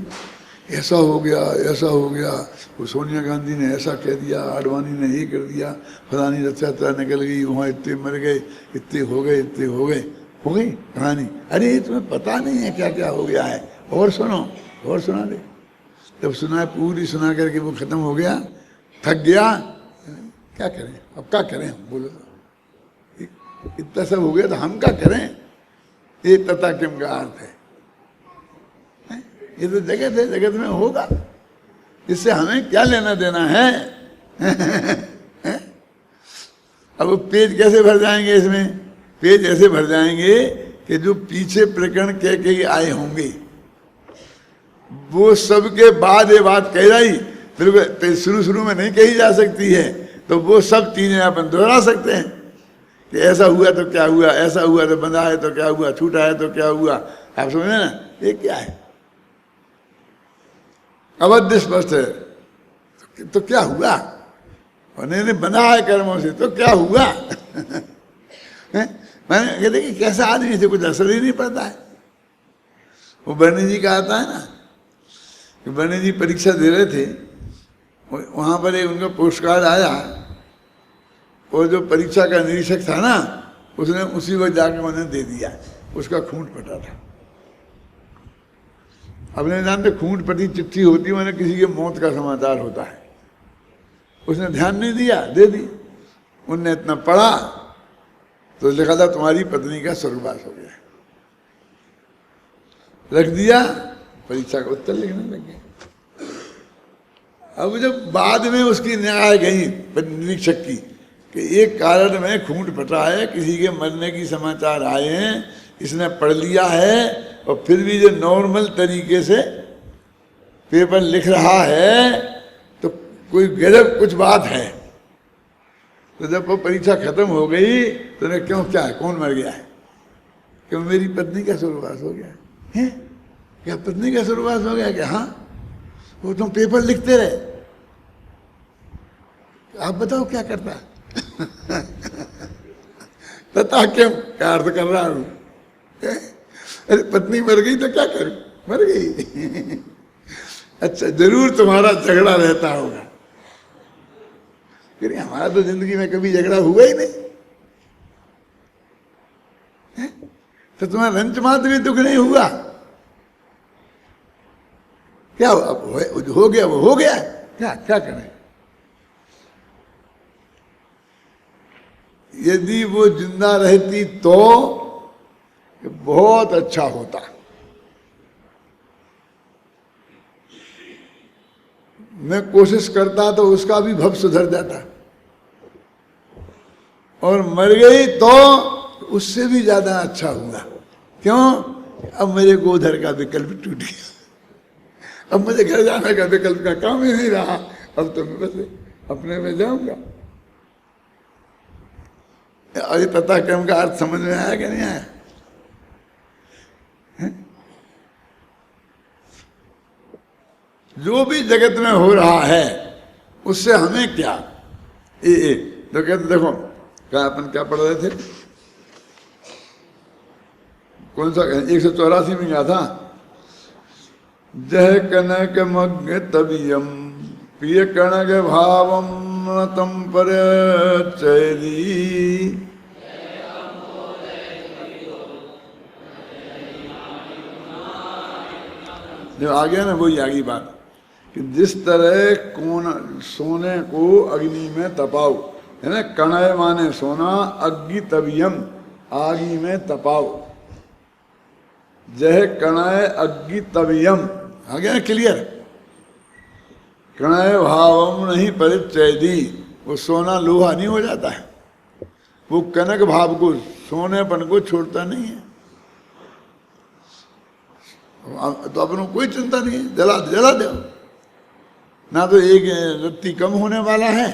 ऐसा हो गया, ऐसा हो गया, वो सोनिया गांधी ने ऐसा कह दिया, आडवाणी ने ये कर दिया, फलानी रथ यात्रा निकल गई, वहाँ इतने मर गए, इतने हो गए, इतने हो गए, हो गई कहानी। अरे तुम्हें पता नहीं है क्या क्या हो गया है, और सुनो, और सुना दे। जब सुना, पूरी सुना करके वो खत्म हो गया, थक गया, क्या करें अब, क्या करें बोलो? इतना सब हो गया तो हम क्या करें? ये तथा किम का अर्थ है। ये तो जगत है, जगत में होगा, इससे हमें क्या लेना देना है? अब वो पेज कैसे भर जाएंगे? इसमें पेज ऐसे भर जाएंगे कि जो पीछे प्रकरण कह के आए होंगे वो सबके बाद ये बात कह जाई, फिर शुरू में नहीं कही जा सकती है, तो वो सब चीजें अपन दोहरा सकते हैं कि ऐसा हुआ तो क्या हुआ, ऐसा हुआ तो बंधा है तो क्या हुआ, छूटा है तो क्या हुआ। आप समझे ना, ये क्या है? अवध स्पष्ट है तो क्या हुआ, और नहीं बना है कर्मों से तो क्या हुआ? मैंने कहते कि कैसा आदमी से कुछ असर ही नहीं पड़ता है। वो बर्णी जी का आता है ना कि बर्णी जी परीक्षा दे रहे थे, वहां पर एक उनका पोस्ट कार्ड आया और जो परीक्षा का निरीक्षक था ना, उसने उसी वक्त जाकर उन्हें दे दिया, उसका खूंट फटा था। अब नहीं जानते, खूंट फटी चिट्ठी होती है मैंने किसी के मौत का समाचार होता है, उसने ध्यान नहीं दिया, दे दी। उनने इतना पढ़ा तो लिखा था तुम्हारी पत्नी का स्वर्गवास हो गया, रख दिया, परीक्षा का उत्तर लिखने लग गए। अब जब बाद में उसकी न्याय गई निरीक्षक की कि एक कारण में खूंट फटा है, किसी के मरने की समाचार आए हैं, इसने पढ़ लिया है और फिर भी जो नॉर्मल तरीके से पेपर लिख रहा है, तो कोई गजब कुछ बात है। तो जब वो परीक्षा खत्म हो गई तो ने क्यों, क्या है, कौन मर गया है? क्यों, मेरी पत्नी का स्वर्गवास हो गया है। क्या पत्नी का स्वर्गवास हो गया? क्या? हाँ, वो तुम पेपर लिखते रहे, आप बताओ क्या करता? तथा क्यों, क्या अर्थ कर रहा हूं? अरे पत्नी मर गई तो क्या करूं, मर गई। अच्छा, जरूर तुम्हारा झगड़ा रहता होगा। फिर हमारा तो जिंदगी में कभी झगड़ा हुआ ही नहीं है? तो तुम्हारा रंच मात्र भी दुख नहीं हुआ? क्या हो गया, वो हो गया, क्या क्या करें? यदि वो जिंदा रहती तो बहुत अच्छा होता। मैं कोशिश करता तो उसका भी भव सुधर जाता, और मर गई तो उससे भी ज्यादा अच्छा हुआ। क्यों? अब मेरे गोधर का विकल्प टूट गया, अब मुझे घर जाने का विकल्प का काम ही नहीं रहा, अब तो मैं बस अपने में जाऊंगा। अरे तथा क्रम का अर्थ समझ में आया कि नहीं आया? जो भी जगत में हो रहा है उससे हमें क्या? तो कहते देखो, क्या अपन क्या पढ़ रहे थे, कौन सा 184 में क्या था? जह कनक मग्न तबियम प्रिय कणक भावम तम पर चैली। जो आ गया ना, वही आगे बात कि जिस तरह कौन सोने को अग्नि में तपाओ, है ना, कणय माने सोना, अग्नि तबियम आगी में तपाओ, जह कणय अग्नि तबियम, आ गया ना क्लियर? कणय भावम नहीं परिचयदी, वो सोना लोहा नहीं हो जाता है, वो कनक भाव को, सोनेपन को छोड़ता नहीं है। तो अपनों कोई चिंता नहीं है, जला जला दो ना, तो एक रत्ती कम होने वाला है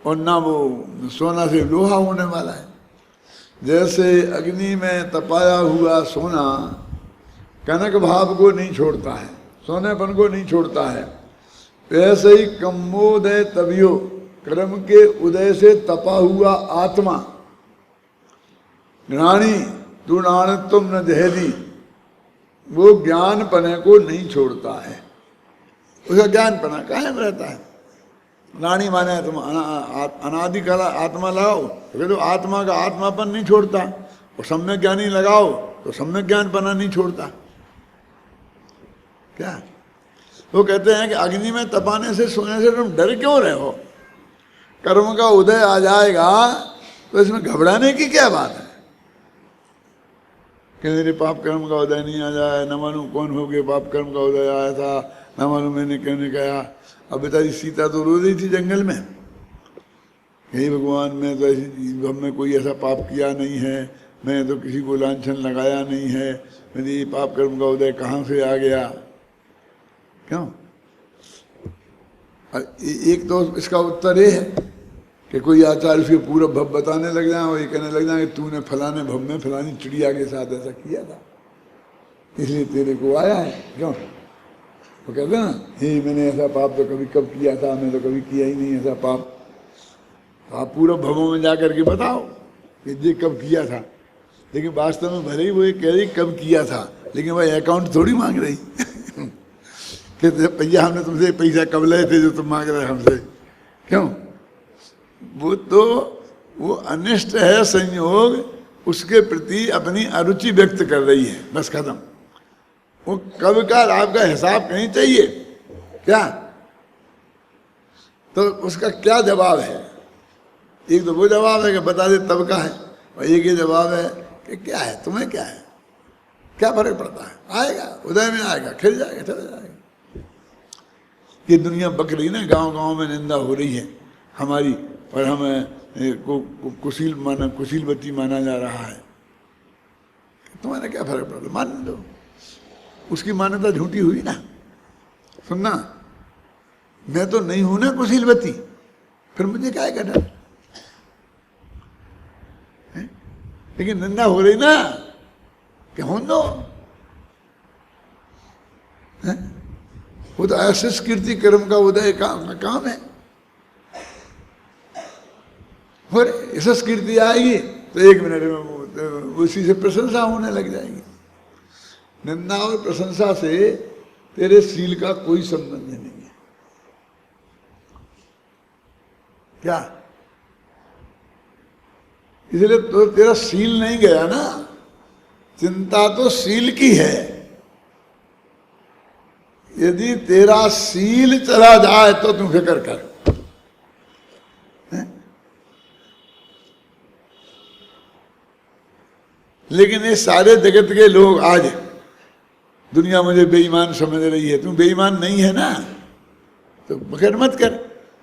और ना वो सोना से लोहा होने वाला है। जैसे अग्नि में तपाया हुआ सोना कनक भाव को नहीं छोड़ता है, सोनेपन को नहीं छोड़ता है, वैसे ही कम्मोदय तबियो, कर्म के उदय से तपा हुआ आत्मा, ज्ञानी तू नान तुम न जहदी, वो ज्ञान पने को नहीं छोड़ता है, उसका ज्ञान पना कायम रहता है। रानी माने तुम अनादिकाल आत्मा लगाओ तो आत्मा का आत्मापन नहीं छोड़ता, और सम्यक ज्ञानी लगाओ तो सम्यक ज्ञान पना नहीं छोड़ता। क्या वो कहते हैं कि अग्नि में तपाने से, सोने से तुम डर क्यों रहे हो? कर्म का उदय आ जाएगा तो इसमें घबराने की क्या बात है कि मेरे पाप कर्म का उदय नहीं आ जाए, न मालूम कौन हो गया पाप कर्म का उदय आया था, न मालूम मैंने क्यों नहीं कहा। अब बेचारी सीता तो रो रही थी जंगल में, हे भगवान, मैं तो ऐसी में कोई ऐसा पाप किया नहीं है, मैं तो किसी को लांछन लगाया नहीं है, मेरी पाप कर्म का उदय कहाँ से आ गया? क्यों? एक तो इसका उत्तर ये है कि कोई आचार्य उसके पूरा भव बताने लग जाए और ये कहने लग जाए कि तूने फलाने भव में फलानी चिड़िया के साथ ऐसा किया था, इसलिए तेरे को आया है। क्यों? वो कहते हैं ना, हे मैंने ऐसा पाप तो कभी कब किया था, मैं तो कभी किया ही नहीं ऐसा पाप। तो आप पूरा भवों में जा करके बताओ कि ये कब किया था, लेकिन वास्तव में भले ही वो ये कह रही कब किया था, लेकिन भाई अकाउंट थोड़ी मांग रही कि भैया हमने तुमसे पैसा कब लाए थे जो तुम मांग रहे हमसे। क्यों? वो तो वो अनिष्ट है संयोग, उसके प्रति अपनी अरुचि व्यक्त कर रही है, बस खत्म। वो कब का आपका हिसाब कहीं चाहिए क्या? तो उसका क्या जवाब है? एक तो वो जवाब है कि बता दे तब का है, और एक ये जवाब है कि क्या है, तुम्हें क्या है, क्या फर्क पड़ता है, आएगा उदय में आएगा, खिल जाएगा, चला जाएगा। ये दुनिया बक रही ना, गांव गांव में निंदा हो रही है हमारी, और हमें कुशीलवती माना जा रहा है। तुम्हारा क्या फर्क पड़ता, मान लो, उसकी मान्यता झूठी हुई ना। सुनना, मैं तो नहीं हूं ना कुशीलवती, फिर मुझे क्या करना। लेकिन निंदा हो रही ना कि हों दो, वो तो आशीष कीर्ति कर्म का उदय काम है। और यशस कीर्ति आएगी तो 1 मिनट में उसी से प्रशंसा होने लग जाएगी। निंदा और प्रशंसा से तेरे शील का कोई संबंध नहीं है। क्या? इसलिए तो तेरा शील नहीं गया ना, चिंता तो शील की है। यदि तेरा शील चला जाए तो तू फिक्र कर। लेकिन ये सारे जगत के लोग आज दुनिया मुझे बेईमान समझ रही है, तू बेईमान नहीं है ना, तो फिक्र मत कर।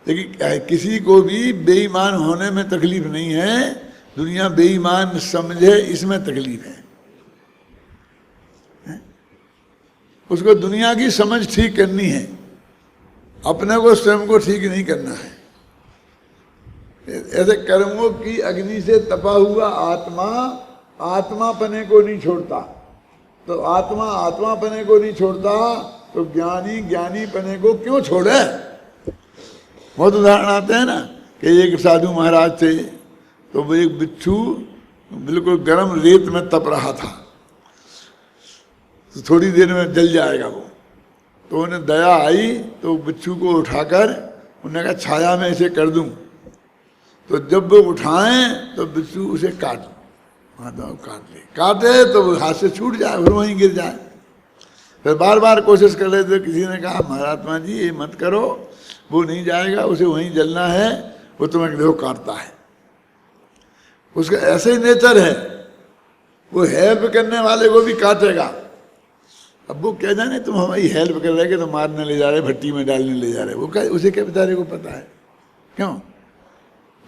लेकिन किसी को भी बेईमान होने में तकलीफ नहीं है, दुनिया बेईमान समझे इसमें तकलीफ है। उसको दुनिया की समझ ठीक करनी है, अपने को स्वयं को ठीक नहीं करना है। ऐसे कर्मों की अग्नि से तपा हुआ आत्मा आत्मा पने को नहीं छोड़ता, तो आत्मा आत्मा पने को नहीं छोड़ता तो ज्ञानी ज्ञानी पने को क्यों छोड़े। बहुत उदाहरण आते हैं ना कि एक साधु महाराज थे, तो वो एक बिच्छू बिल्कुल गर्म रेत में तप रहा था, तो थोड़ी देर में जल जाएगा वो। तो उन्हें दया आई तो बिच्छू को उठाकर उन्होंने कहा छाया में इसे कर दूं। तो जब वो उठाएं तो बिच्छू उसे काट काटे तो वो हाथ से छूट जाए, फिर वहीं गिर जाए। फिर बार बार कोशिश कर रहे थे, किसी ने कहा महात्मा जी ये मत करो, वो नहीं जाएगा, उसे वहीं जलना है, वो तुम्हें देखो काटता है। उसका ऐसे ही नेचर है, वो हेल्प करने वाले को भी काटेगा। अब वो कह जाने तुम हमारी हेल्प कर रहे कि तो मारने ले जा रहे, भट्टी में डालने ले जा रहे, वो क्या उसे क्या बेचारे को पता है। क्यों?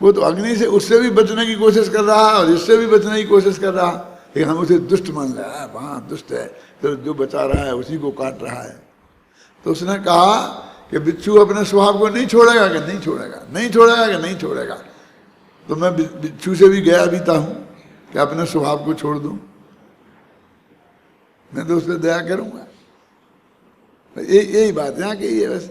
वो तो अग्नि से उससे भी बचने की कोशिश कर रहा है और इससे भी बचने की कोशिश कर रहा है, लेकिन हम उसे दुष्ट मान रहा है, वहाँ दुष्ट है, तो जो बचा रहा है उसी को काट रहा है। तो उसने कहा कि बिच्छू अपने स्वभाव को नहीं छोड़ेगा कि नहीं छोड़ेगा, नहीं छोड़ेगा कि नहीं छोड़ेगा। तो मैं बिच्छू से भी गया बीता हूँ कि अपने स्वभाव को छोड़ दूँ, मैं तो उस पर दया करूँगा। यही बात है कि ये बस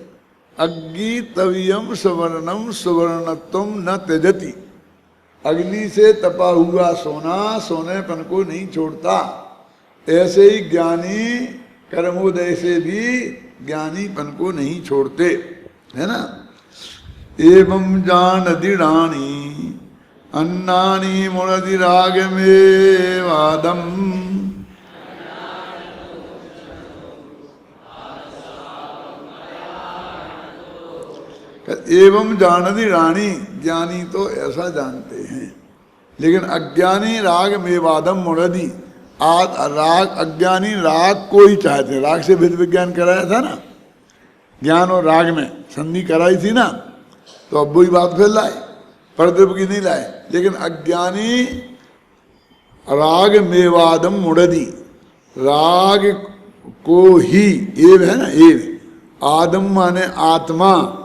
अग्नि तवियम सवर्णम सुवर्णत्वम न त्यजति, अग्नि से तपा हुआ सोना सोनेपन को नहीं छोड़ता। ऐसे ही ज्ञानी कर्मोदय से भी ज्ञानीपन को नहीं छोड़ते, है ना। एवं जान दृढ़ानी अन्नानि मुणदिराग में वादम, एवं जानती रानी, ज्ञानी तो ऐसा जानते हैं, लेकिन अज्ञानी राग मेवादम मुरदी, राग अज्ञानी राग को ही चाहते। राग से भेद विज्ञान कराया था ना, ज्ञान और राग में संधि कराई थी ना, तो अब वही बात फिर लाए, परद्रव की नहीं लाए। लेकिन अज्ञानी राग मेवादम मुरदी, राग को ही, एव है ना, एव आदम माने आत्मा,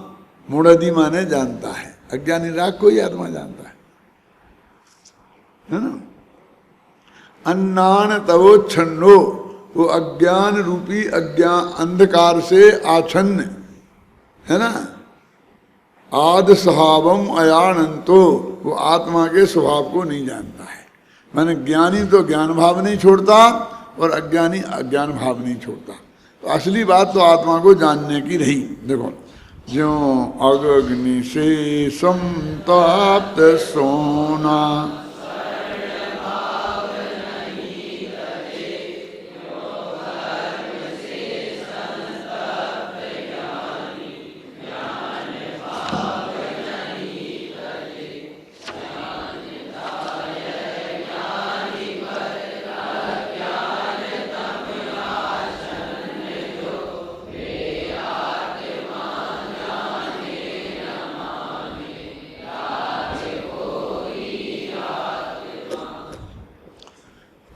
मुड़दी माने जानता है। अज्ञानी राग को ही आत्मा जानता है ना। अन्नान तवोच्छन्नो, वो अज्ञान रूपी अज्ञान अंधकार से आच्छन्न है ना। आद स्वभावम अयानंतो, वो आत्मा के स्वभाव को नहीं जानता है। माने ज्ञानी तो ज्ञान भाव नहीं छोड़ता और अज्ञानी अज्ञान भाव नहीं छोड़ता। तो असली बात तो आत्मा को जानने की रही। देखो, ज्यों अग्नि से संताप्त सोना,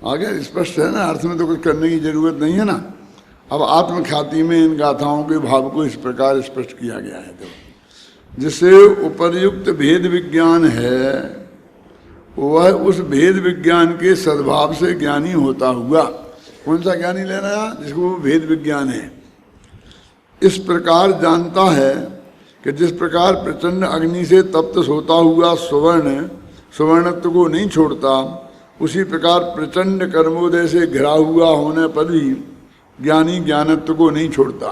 आगे स्पष्ट है ना, अर्थ में तो कुछ करने की जरूरत नहीं है ना। अब आत्मख्याति में इन गाथाओं के भाव को इस प्रकार स्पष्ट किया गया है। तो जिससे उपर्युक्त भेद विज्ञान है वह उस भेद विज्ञान के सद्भाव से ज्ञानी होता हुआ, कौन सा ज्ञानी ले रहा है? जिसको वो भेद विज्ञान है, इस प्रकार जानता है कि जिस प्रकार प्रचंड अग्नि से तप्त होता हुआ सुवर्णत्व को नहीं छोड़ता, उसी प्रकार प्रचंड कर्मोदय से घिरा हुआ होने पर भी ज्ञानी ज्ञानत्व को नहीं छोड़ता,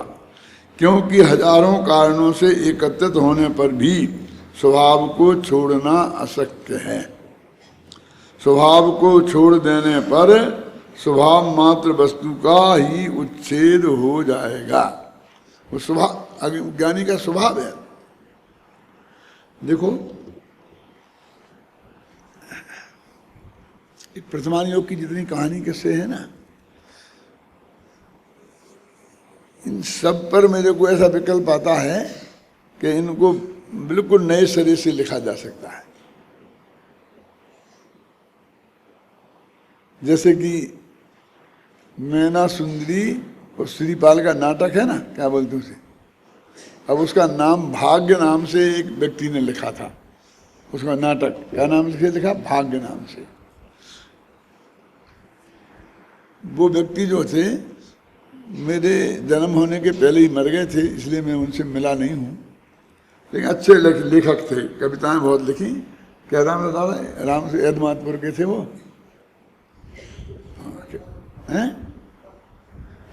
क्योंकि हजारों कारणों से एकत्रित होने पर भी स्वभाव को छोड़ना अशक्य है। स्वभाव को छोड़ देने पर स्वभाव मात्र वस्तु का ही उच्छेद हो जाएगा। वो स्वभाव ज्ञानी का स्वभाव है। देखो प्रथमान योग की जितनी कहानी किस्से है ना, इन सब पर मेरे को ऐसा विकल्प आता है कि इनको बिल्कुल नए सिरे से लिखा जा सकता है। जैसे कि मैना सुंदरी और श्रीपाल का नाटक है ना, क्या बोलते उसे, अब उसका नाम भाग्य नाम से एक व्यक्ति ने लिखा था। उसका नाटक क्या नाम से लिखा? भाग्य नाम से। वो व्यक्ति जो थे मेरे जन्म होने के पहले ही मर गए थे, इसलिए मैं उनसे मिला नहीं हूँ, लेकिन अच्छे लेखक थे, कविताएं बहुत लिखी। क्या नाम बता रहे? राम से एदमातपुर के थे वो, हैं?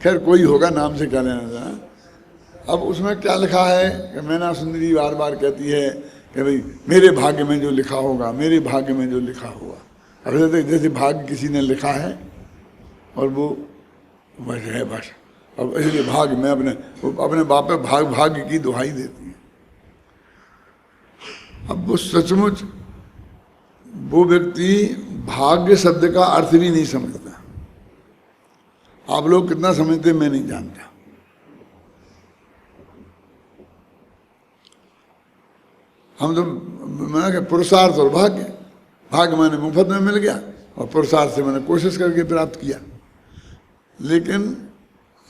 खैर कोई होगा, नाम से क्या लेना था। अब उसमें क्या लिखा है कि मैना सुंदरी बार बार कहती है कि भाई मेरे भाग्य में जो लिखा होगा, मेरे भाग्य में जो लिखा होगा। अब जैसे भाग्य किसी ने लिखा है और वो बस है, बस अब इसलिए भाग्य में अपने बाप पे भाग्य की दुहाई देती है। अब वो सचमुच वो व्यक्ति भाग्य शब्द का अर्थ भी नहीं समझता। आप लोग कितना समझते मैं नहीं जानता। हम तो मैंने कहा पुरुषार्थ और भाग्य, भाग्य मैंने मुफ्त में मिल गया और पुरुषार्थ से मैंने कोशिश करके प्राप्त किया। लेकिन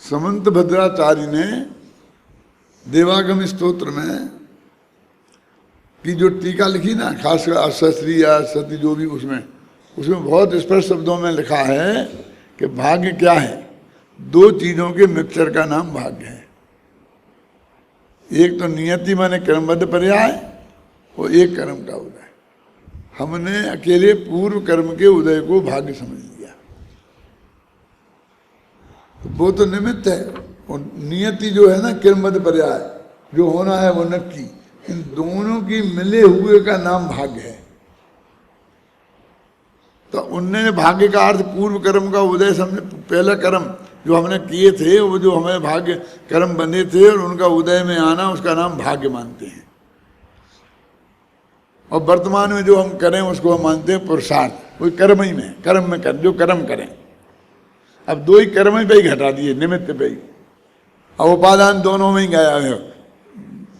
समंत भद्राचार्य ने देवागम स्तोत्र में की जो टीका लिखी ना, खासकर शास्त्री या सती जो भी, उसमें बहुत स्पष्ट शब्दों में लिखा है कि भाग्य क्या है। दो चीजों के मिक्सचर का नाम भाग्य है। एक तो नियति माने कर्मबद्ध पर्याय और एक कर्म का उदय। हमने अकेले पूर्व कर्म के उदय को भाग्य समझ लिया। तो वो तो निमित्त है, और नियति जो है ना कर्मबद्ध पर्याय जो होना है वो नक्की, इन दोनों की मिले हुए का नाम भाग्य है। तो उनने भाग्य का अर्थ पूर्व कर्म का उदय समझे। पहला कर्म जो हमने किए थे, वो जो हमें भाग्य कर्म बने थे और उनका उदय में आना, उसका नाम भाग्य मानते हैं। और वर्तमान में जो हम करें उसको हम मानते हैं पुरुषार्थ। वही कर्म ही में, कर्म में कर, जो कर्म करें। अब दो ही कर्म पे ही घटा दिए, निमित्त पे ही, और उपादान दोनों में ही गया है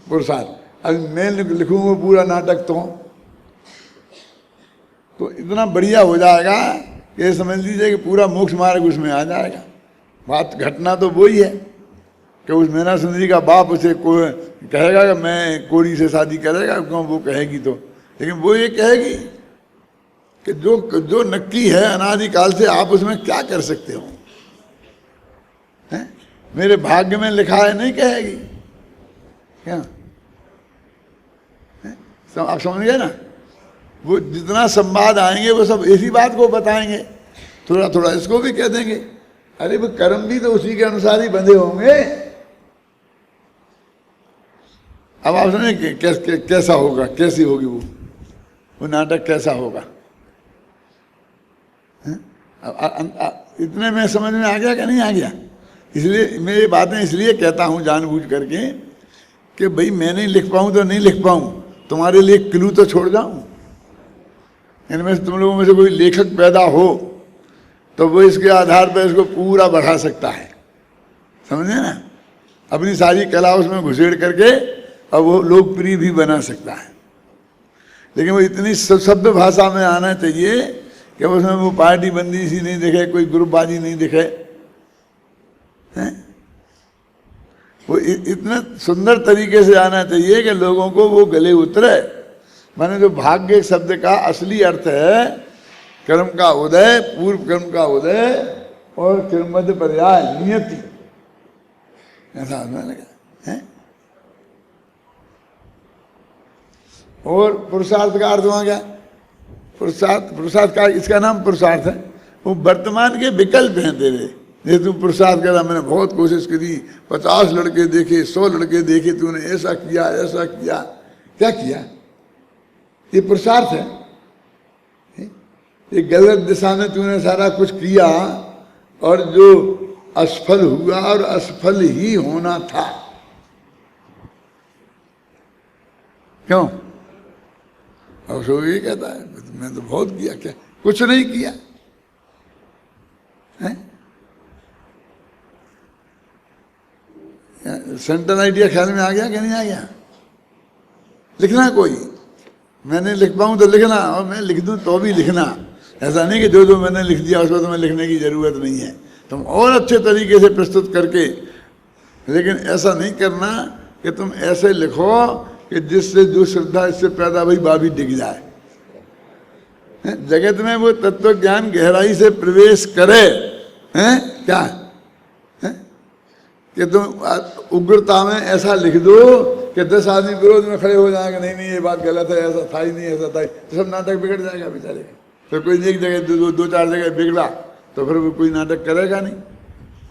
पुरुषार्थ। अब मैं लिखूंगा पूरा नाटक तो इतना बढ़िया हो जाएगा कि समझ लीजिए कि पूरा मोक्ष मार्ग उसमें आ जाएगा। बात घटना तो वही है कि उस मैना सुंदरी का बाप उसे कहेगा कि मैं कोड़ी से शादी करेगा, क्यों वो कहेगी तो, लेकिन वो ये कहेगी कि जो नक्की है अनादिकाल से, आप उसमें क्या कर सकते हो, हैं? मेरे भाग्य में लिखा है नहीं कहेगी क्या? आप समझ गए ना? वो जितना संवाद आएंगे वो सब इसी बात को बताएंगे, थोड़ा थोड़ा इसको भी कह देंगे। अरे वो कर्म भी तो उसी के अनुसार ही बंधे होंगे। अब आप सुनिए कैसा होगा, कैसी होगी वो नाटक कैसा होगा। इतने में समझ में आ गया कि नहीं आ गया? इसलिए मैं ये बातें इसलिए कहता हूँ जानबूझ करके कि भाई मैं नहीं लिख पाऊँ तो नहीं लिख पाऊँ, तुम्हारे लिए क्लू तो छोड़ जाऊँ। इनमें से तुम लोगों में से कोई लेखक पैदा हो तो वो इसके आधार पर इसको पूरा बढ़ा सकता है, समझे ना? अपनी सारी कला उसमें घुसेड़ करके अब वो लोकप्रिय भी बना सकता है। लेकिन वो इतनी सभ्य भाषा में आना चाहिए कि उसमें वो पार्टी बंदी सी नहीं दिखे, कोई ग्रुपबाजी नहीं दिखे, हैं? वो इतने सुंदर तरीके से आना चाहिए कि लोगों को वो गले उतरे। माने जो भाग्य शब्द का असली अर्थ है कर्म का उदय, पूर्व कर्म का उदय और कर्मध पर्याय नियति, ऐसा लगा है। और पुरुषार्थ का अर्थ वहां क्या? पुरुषार्थ का इसका नाम पुरुषार्थ है। वो वर्तमान के विकल्प हैं तेरे। जैसे तू पुरुषार्थ कर रहा, मैंने बहुत कोशिश करी, 50 लड़के देखे, 100 लड़के देखे, तूने ऐसा किया ऐसा किया, क्या किया? ये पुरुषार्थ है। ये गलत दिशा में तूने सारा कुछ किया और जो असफल हुआ और असफल ही होना था। क्यों? और सो ये कहता है मैं तो बहुत किया, क्या कुछ नहीं किया है? सेंट्रल आइडिया ख्याल में आ गया कि नहीं आ गया? लिखना कोई, मैंने लिख पाऊँ तो लिखना, और मैं लिख दूँ तो भी लिखना। ऐसा नहीं कि जो मैंने लिख दिया उसमें तुम्हें लिखने की जरूरत नहीं है, तुम और अच्छे तरीके से प्रस्तुत करके। लेकिन ऐसा नहीं करना कि तुम ऐसे लिखो कि जिससे जो श्रद्धा इससे पैदा हुई भी डिग जाए। जगत में वो तत्व ज्ञान गहराई से प्रवेश करे, हैं क्या है? कि तुम उग्रता में ऐसा लिख दो कि 10 आदमी विरोध में खड़े हो जाएंगे, नहीं नहीं ये बात गलत है, ऐसा था ही नहीं, ऐसा था ही, तो सब नाटक बिगड़ जाएगा बेचारे का। फिर कोई एक जगह दो चार जगह बिगड़ा तो फिर वो कोई नाटक करेगा नहीं,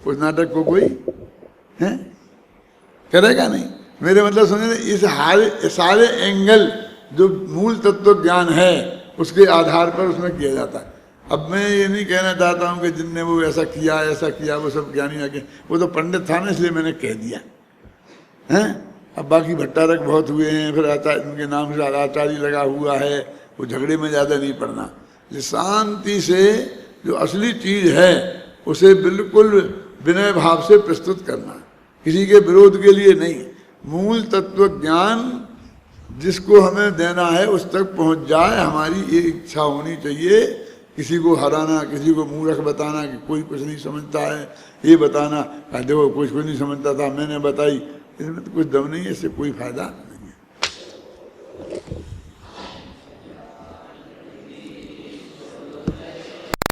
उस नाटक को कोई है करेगा नहीं। मेरे मतलब सुनिए, इस सारे एंगल जो मूल तत्व ज्ञान है उसके आधार पर उसमें किया जाता है। अब मैं ये नहीं कहना चाहता हूँ कि जिनने वो ऐसा किया वो सब ज्ञानी आगे, वो तो पंडित था ना इसलिए मैंने कह दिया हैं। अब बाकी भट्टारक बहुत हुए हैं, फिर आचार्य उनके नाम से आचार्य लगा हुआ है, वो झगड़े में ज़्यादा नहीं पड़ना। शांति से जो असली चीज़ है उसे बिल्कुल विनय भाव से प्रस्तुत करना, किसी के विरोध के लिए नहीं। मूल तत्व ज्ञान जिसको हमें देना है उस तक पहुंच जाए, हमारी ये इच्छा होनी चाहिए। किसी को हराना, किसी को मूर्ख बताना कि कोई कुछ नहीं समझता है, ये बताना देखो कुछ नहीं समझता था मैंने बताई, इसमें तो कुछ दम नहीं है, इससे कोई फायदा नहीं।